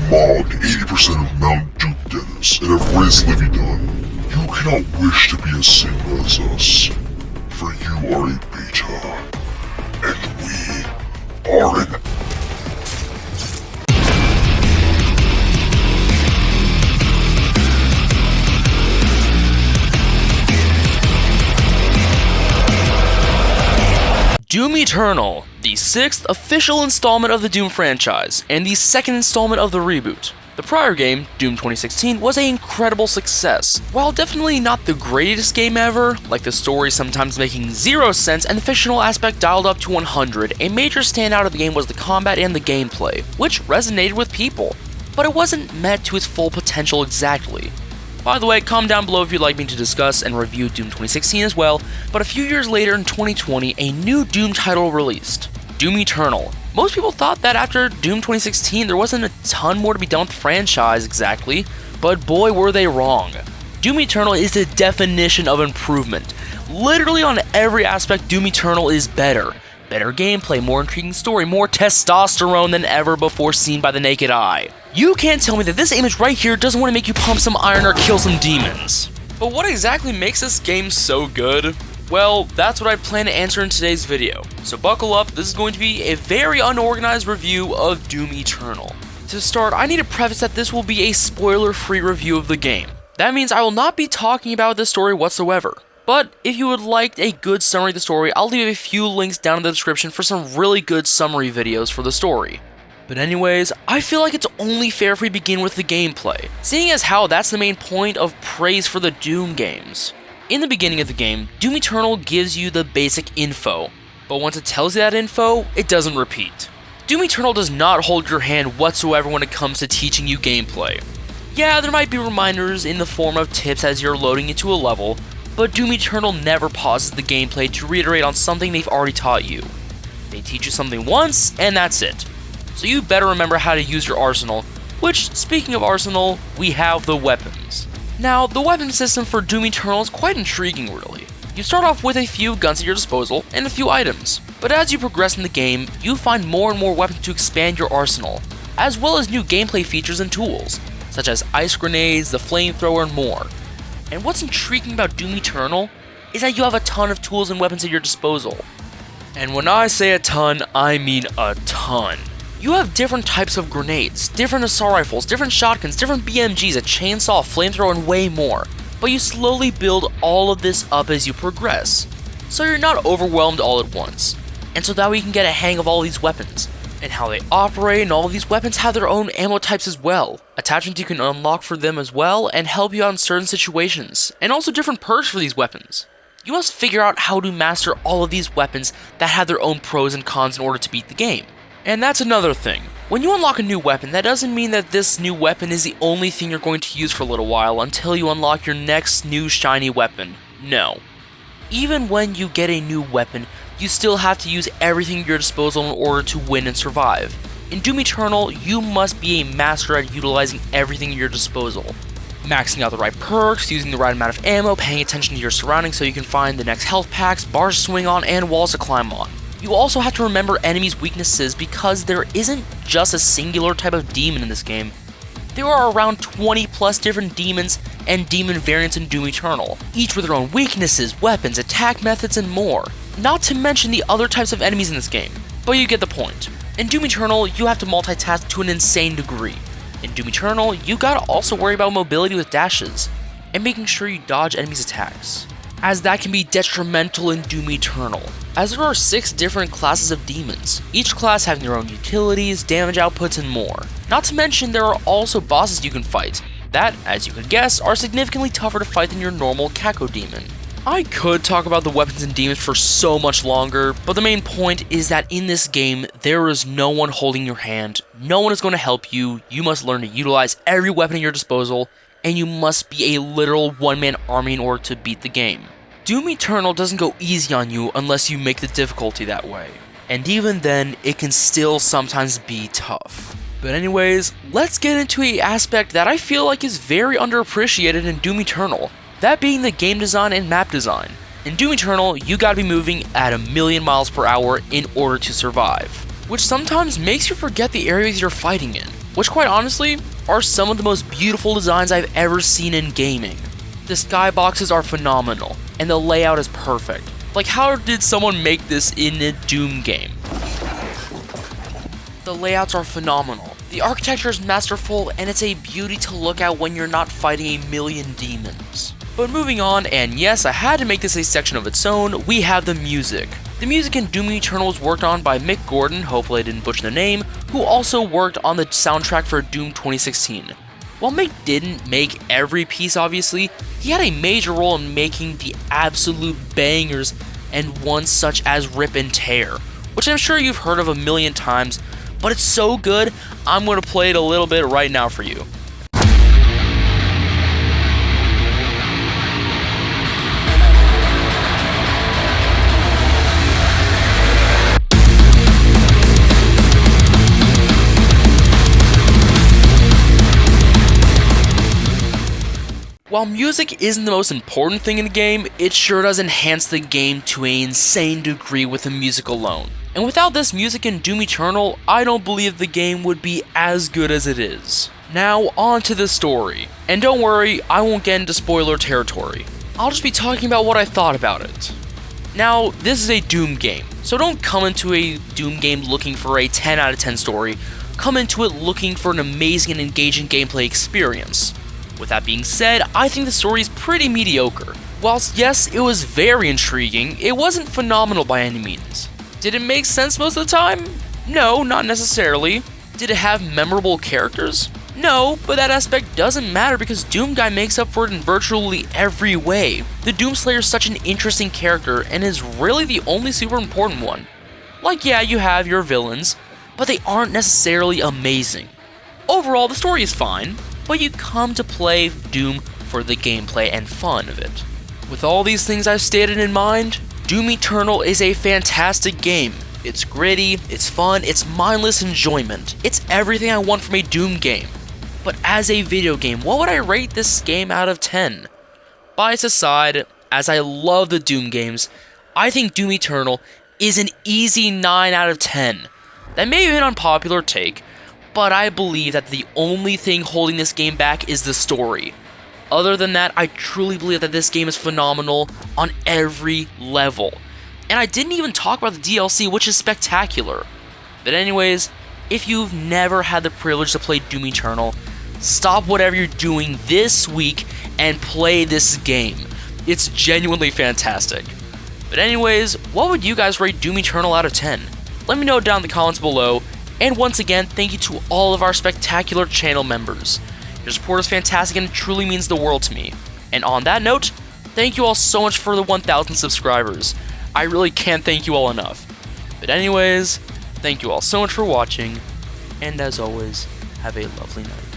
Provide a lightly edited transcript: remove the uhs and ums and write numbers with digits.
mogged 80% of Mount Duke Dennis and have raised Livy done, you cannot wish to be as Sigma as us, for you are a beta, and we are an Doom Eternal, the 6th official installment of the Doom franchise, and the 2nd installment of the reboot. The prior game, Doom 2016, was an incredible success. While definitely not the greatest game ever, like the story sometimes making zero sense and the fictional aspect dialed up to 100, a major standout of the game was the combat and the gameplay, which resonated with people, but it wasn't met to its full potential exactly. By the way, comment down below if you'd like me to discuss and review Doom 2016 as well, but a few years later in 2020, a new Doom title released, Doom Eternal. Most people thought that after Doom 2016 there wasn't a ton more to be done with the franchise exactly, but boy were they wrong. Doom Eternal is the definition of improvement. Literally on every aspect, Doom Eternal is better. Better gameplay, more intriguing story, more testosterone than ever before seen by the naked eye. You can't tell me that this image right here doesn't want to make you pump some iron or kill some demons. But what exactly makes this game so good? Well, that's what I plan to answer in today's video. So buckle up, this is going to be a very unorganized review of Doom Eternal. To start, I need to preface that this will be a spoiler-free review of the game. That means I will not be talking about the story whatsoever. But if you would like a good summary of the story, I'll leave a few links down in the description for some really good summary videos for the story. But anyways, I feel like it's only fair if we begin with the gameplay, seeing as how that's the main point of praise for the Doom games. In the beginning of the game, Doom Eternal gives you the basic info, but once it tells you that info, it doesn't repeat. Doom Eternal does not hold your hand whatsoever when it comes to teaching you gameplay. Yeah, there might be reminders in the form of tips as you're loading into a level, but Doom Eternal never pauses the gameplay to reiterate on something they've already taught you. They teach you something once, and that's it. So you better remember how to use your arsenal, which, speaking of arsenal, we have the weapons. Now, the weapon system for Doom Eternal is quite intriguing really. You start off with a few guns at your disposal, and a few items, but as you progress in the game, you find more and more weapons to expand your arsenal, as well as new gameplay features and tools, such as ice grenades, the flamethrower, and more. And what's intriguing about Doom Eternal is that you have a ton of tools and weapons at your disposal. And when I say a ton, I mean a ton. You have different types of grenades, different assault rifles, different shotguns, different BMGs, a chainsaw, flamethrower, and way more. But you slowly build all of this up as you progress, so you're not overwhelmed all at once. And so that way you can get a hang of all these weapons, and how they operate, and all of these weapons have their own ammo types as well. Attachments you can unlock for them as well, and help you out in certain situations, and also different perks for these weapons. You must figure out how to master all of these weapons that have their own pros and cons in order to beat the game. And that's another thing. When you unlock a new weapon, that doesn't mean that this new weapon is the only thing you're going to use for a little while until you unlock your next new shiny weapon. No. Even when you get a new weapon, you still have to use everything at your disposal in order to win and survive. In Doom Eternal, you must be a master at utilizing everything at your disposal. Maxing out the right perks, using the right amount of ammo, paying attention to your surroundings so you can find the next health packs, bars to swing on, and walls to climb on. You also have to remember enemies' weaknesses because there isn't just a singular type of demon in this game. There are around 20 plus different demons and demon variants in Doom Eternal, each with their own weaknesses, weapons, attack methods, and more. Not to mention the other types of enemies in this game, but you get the point. In Doom Eternal, you have to multitask to an insane degree. In Doom Eternal, you gotta also worry about mobility with dashes, and making sure you dodge enemies' attacks, as that can be detrimental in Doom Eternal, as there are 6 different classes of demons, each class having their own utilities, damage outputs, and more. Not to mention there are also bosses you can fight, that, as you could guess, are significantly tougher to fight than your normal Kako demon. I could talk about the weapons and demons for so much longer, but the main point is that in this game, there is no one holding your hand, no one is going to help you, you must learn to utilize every weapon at your disposal, and you must be a literal one-man army in order to beat the game. Doom Eternal doesn't go easy on you unless you make the difficulty that way, and even then, it can still sometimes be tough. But anyways, let's get into an aspect that I feel like is very underappreciated in Doom Eternal, that being the game design and map design. In Doom Eternal, you gotta be moving at 1,000,000 miles per hour in order to survive, which sometimes makes you forget the areas you're fighting in, which quite honestly are some of the most beautiful designs I've ever seen in gaming. The skyboxes are phenomenal, and the layout is perfect. Like, how did someone make this in a Doom game? The layouts are phenomenal. The architecture is masterful, and it's a beauty to look at when you're not fighting a million demons. But moving on, and yes, I had to make this a section of its own, we have the music. The music in Doom Eternal was worked on by Mick Gordon, hopefully I didn't butcher the name, who also worked on the soundtrack for Doom 2016. While Mick didn't make every piece obviously, he had a major role in making the absolute bangers and ones such as Rip and Tear, which I'm sure you've heard of a million times, but it's so good, I'm going to play it a little bit right now for you. While music isn't the most important thing in a game, it sure does enhance the game to an insane degree with the music alone. And without this music in Doom Eternal, I don't believe the game would be as good as it is. Now, on to the story. And don't worry, I won't get into spoiler territory. I'll just be talking about what I thought about it. Now, this is a Doom game, so don't come into a Doom game looking for a 10 out of 10 story. Come into it looking for an amazing and engaging gameplay experience. With that being said, I think the story is pretty mediocre. Whilst yes, it was very intriguing, it wasn't phenomenal by any means. Did it make sense most of the time? No, not necessarily. Did it have memorable characters? No, but that aspect doesn't matter because Doomguy makes up for it in virtually every way. The Doomslayer is such an interesting character and is really the only super important one. Like yeah, you have your villains, but they aren't necessarily amazing. Overall, the story is fine, but you come to play Doom for the gameplay and fun of it. With all these things I've stated in mind, Doom Eternal is a fantastic game. It's gritty, it's fun, it's mindless enjoyment. It's everything I want from a Doom game. But as a video game, what would I rate this game out of 10? Bias aside, as I love the Doom games, I think Doom Eternal is an easy 9 out of 10. That may be an unpopular take, but I believe that the only thing holding this game back is the story. Other than that, I truly believe that this game is phenomenal on every level. And I didn't even talk about the DLC, which is spectacular. But anyways, if you've never had the privilege to play Doom Eternal, stop whatever you're doing this week and play this game. It's genuinely fantastic. But anyways, what would you guys rate Doom Eternal out of 10? Let me know down in the comments below. And once again, thank you to all of our spectacular channel members. Your support is fantastic and it truly means the world to me. And on that note, thank you all so much for the 1,000 subscribers. I really can't thank you all enough. But anyways, thank you all so much for watching, and as always, have a lovely night.